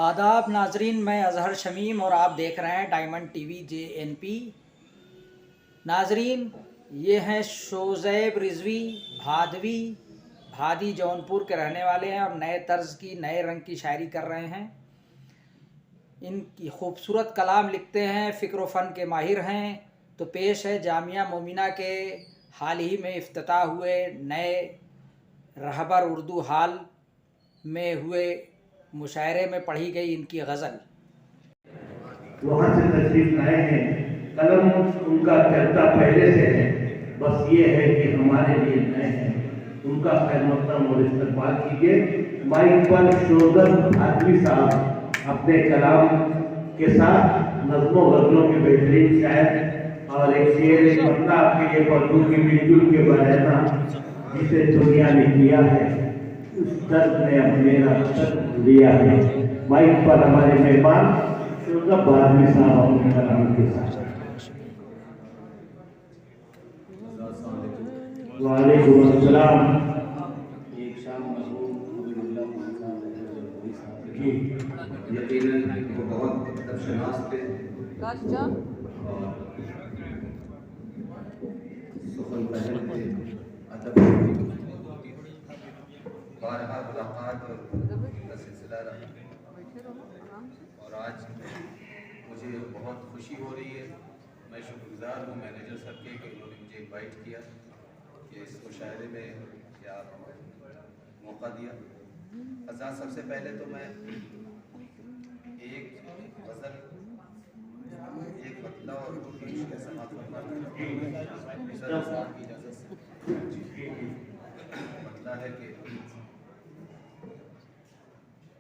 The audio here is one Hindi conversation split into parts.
आदाब नाजरीन, मैं अजहर शमीम और आप देख रहे हैं डायमंड टीवी JNP। नाजरीन, ये हैं शोज़ैब रिजवी भादवी, भादी जौनपुर के रहने वाले हैं और नए तर्ज की नए रंग की शायरी कर रहे हैं। इनकी खूबसूरत कलाम लिखते हैं, फ़िक्र फ़न के माहिर हैं। तो पेश है जामिया मोमिना के हाल ही में इफ्तिताह हुए नए रहबर उर्दू हाल में हुए मुशायरे में पढ़ी गई इनकी गज़ल। वहाँ से तशरीफ लाए हैं, कलम उनका चलता पहले से है, बस ये है कि हमारे लिए नए हैं। उनका खैर मक़दम और इस्तक़बाल कीजिए। माइक पर शोज़ैब भादवी साहब अपने कलाम के साथ नज़्मों गज़लों के बेहतरीन शायर और एक शेर एक मतलब आपके लिए पढ़ूं कि मिलजुल के बरहना जिसे दुनिया ने किया है उस दर्द ने अब मेरा दर्द लिया है। माइक पर हमारे मेहमान शोज़ैब भादवी साहब अपने कलाम के साथ। वालेकुम अस्सलाम। एक शाम मरहूम हबीबुल्लाह साहब जी यकीनन वो बहुत अदबशनास थे और सुखन पहन थे, अदब बारहा मुलाकात और का सिलसिला रहा और आज मुझे बहुत खुशी हो रही है। मैं शुक्रगुजार हूँ मैनेजर सर के कि उन्होंने मुझे इनवाइट किया कि इस मुशायरे में क्या मौका दिया। अज़ा सबसे पहले तो मैं एक गज़ल एक मतला और दो तीन शेर समाप्त करना साहब की इजाज़त से। मतला है कि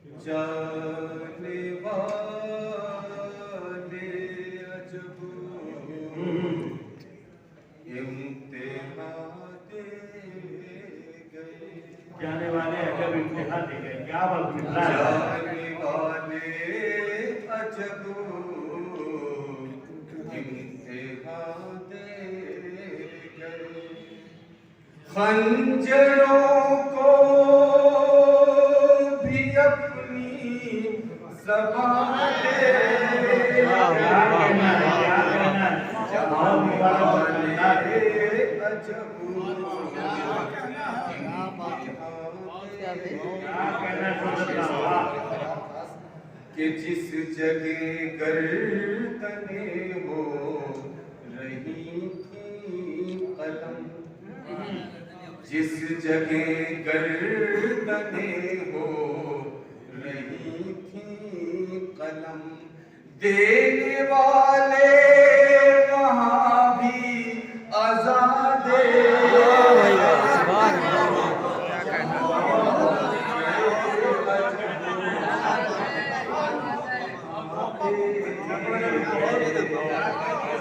जाने वाले अजब इम्तिहान दे गए, जाने वाले अजब इम्तिहान दे गए। क्या बात है। जाने वाले अजब इम्तिहान दे गए, खंजरों को भी अपनी ज़बान दे कि जिस जगह गर्दने हो रही थी कलम, जिस जगह गर्दने हो रही थी कलम, देने वाले वहाँ भी आज़ादे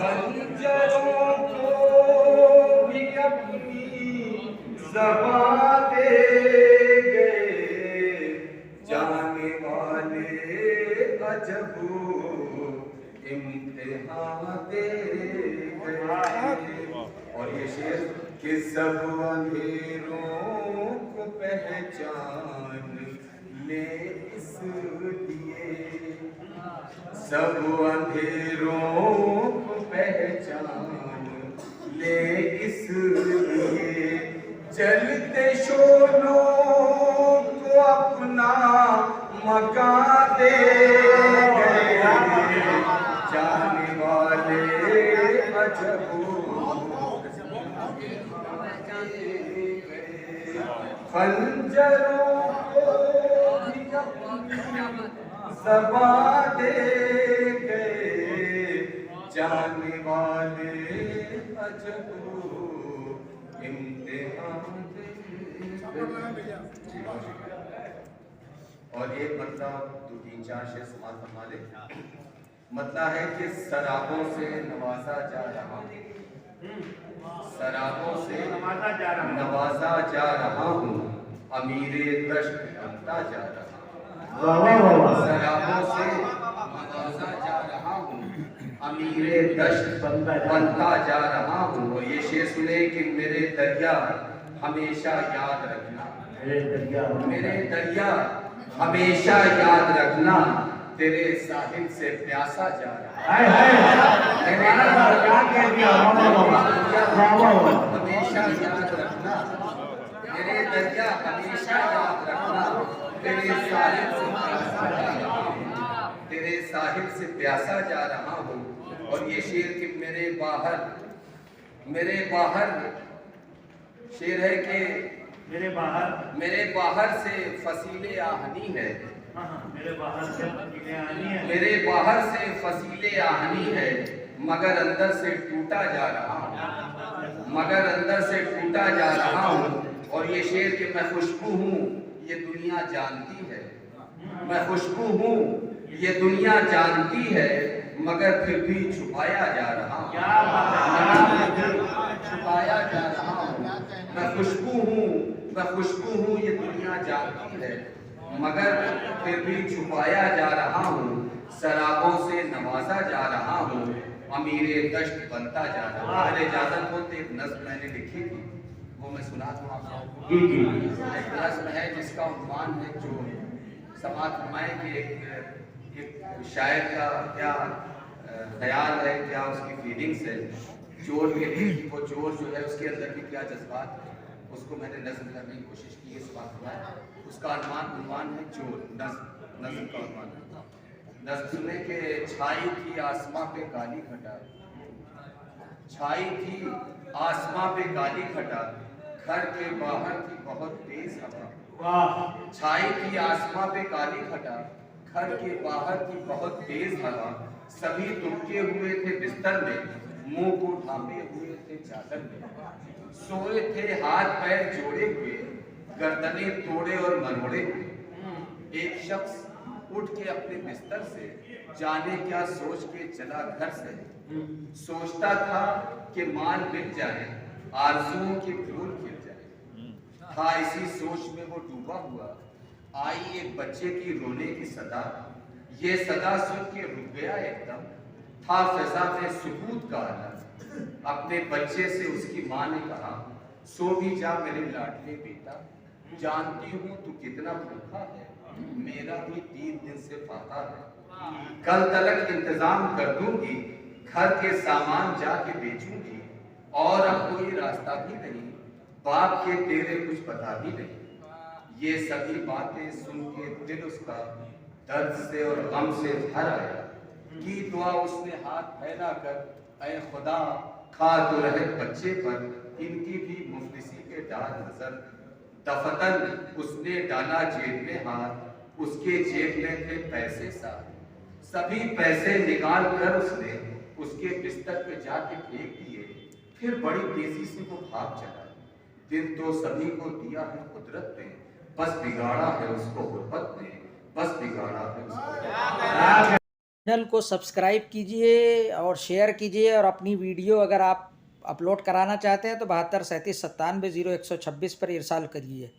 खंजरों को भी अपनी ज़बान दे गए, जाने वाले अजब इम्तिहान दे गए। और ये शेर कि सब अंधेरों को पहचान ले इसलिए, सब अंधेरों को पहचान ले इसलिए, जलते शोलों को अपना मकान दे गए, जाने वाले अजब खंजरों को भी अपनी ज़बान दे गए, जाने वाले अजब इम्तिहान दे गए। और एक मतलब दो तीन चार शेर समाप्त फरमा ले। मतलब है कि शराबों से नवाजा जा रहा हूँ, शराबों से नवाजा जा रहा हूँ, अमीरे दश्त बनता जा रहा हूँ, शराबों से नवाजा जा रहा हूँ, अमीरे दश्त बनता जा रहा हूँ। और ये शेर सुने कि मेरे दरिया हमेशा याद रखना, मेरे दरिया हमेशा याद रखना, तेरे साहिल से प्यासा जा रहा हाय हाय क्या कह दिया हमेशा याद रखना तेरे दरिया, हमेशा याद रखना तेरे साहिल से प्यासा जा रहा हूँ, तेरे साहिल से प्यासा जा रहा हूँ। और ये शेर कि मेरे बाहर शेर है कि मेरे बाहर से फसीले आहनी है, मेरे बाहर से फसीले आहनी है, मेरे बाहर से फसीले आहनी है, मगर अंदर से टूटा जा रहा हूँ, मगर अंदर से टूटा जा रहा हूँ। और ये शेर कि मैं खुशबू हूँ ये दुनिया जानती है, मैं खुशबू हूँ ये दुनिया जानती है, मगर फिर भी छुपाया जा रहा हूँ, छुपाया जा रहा हूँ। मैं खुशबू हूँ ये दुनिया जानती है, मगर फिर भी छुपाया जा रहा हूँ। शराबों से नवाजा जा रहा हूँ, अमीरे दश्त बनता जा रहा हूँ। अगर इजाजत हो तो एक नज़्म मैंने लिखी थी, वो मैं सुना दूँ आप लोगों को। एक नज़्म है जिसका उन्वान है जो समाज फरमाए कि एक शायर का क्या ख्याल है, क्या उसकी फीलिंग्स है चोर के लिए, कि वो चोर जो है उसके अंदर भी क्या जज्बात है, उसको मैंने नज़्म करने की कोशिश की है। उसका उन्वान है चोर। नज़्म का उन्वान है, नज़्म सुने के छाई थी आसमां पे काली घटा, छाई थी आसमां पे काली घटा, घर के बाहर थी बहुत तेज हवा, छाई थी आसमां पे काली घटा, घर के बाहर थी बहुत तेज हवा, सभी दुबके हुए थे बिस्तर में, मुंह को ढांपे हुए थे चादर में, सोए थे हाथ पैर जोड़े हुए, गर्दने तोड़े और मरोड़े हुए। एक शख्स उठ के अपने बिस्तर से जाने क्या सोच के चला घर से, सोचता था कि माल मिल जाए, आरज़ुओं के फूल खिल जाए, था इसी सोच में वो डूबा हुआ, आई एक बच्चे की रोने की सदा, ये सदा सुन के रुक गया एकदम, था फिजा में सुकूत का आलम। अपने बच्चे से उसकी माँ ने कहा, सो भी जा मेरे लाडले बेटा, जानती हूँ तू कितना भूखा है, मेरा भी 3 दिन से फाका है, कल तलक इंतजाम कर दूंगी, घर के सामान जाके बेचूंगी, और अब कोई रास्ता भी नहीं, बाप के तेरे कुछ पता भी नहीं। ये सभी बातें सुन के दिल उसका दर्द से और गम से भर आया, की दुआ उसने हाथ फैला कर, ऐ खुदा खा तो रहे बच्चे पर, इनकी भी मुफलिसी के डाल नजर। दफतन उसने डाला जेब में हाथ, उसके जेब में थे पैसे साथ, सभी पैसे निकाल कर उसने उसके बिस्तर पे जाके फेंक दिए, फिर बड़ी तेजी से वो भाग चला। दिल तो सभी को दिया है कुदरत ने, बस बिगाड़ा है उसको गुर्बत ने, बस बिगाड़ा है उसको। चैनल को सब्सक्राइब कीजिए और शेयर कीजिए, और अपनी वीडियो अगर आप अपलोड कराना चाहते हैं तो 72 37 97 0126 पर इरसाल करिए।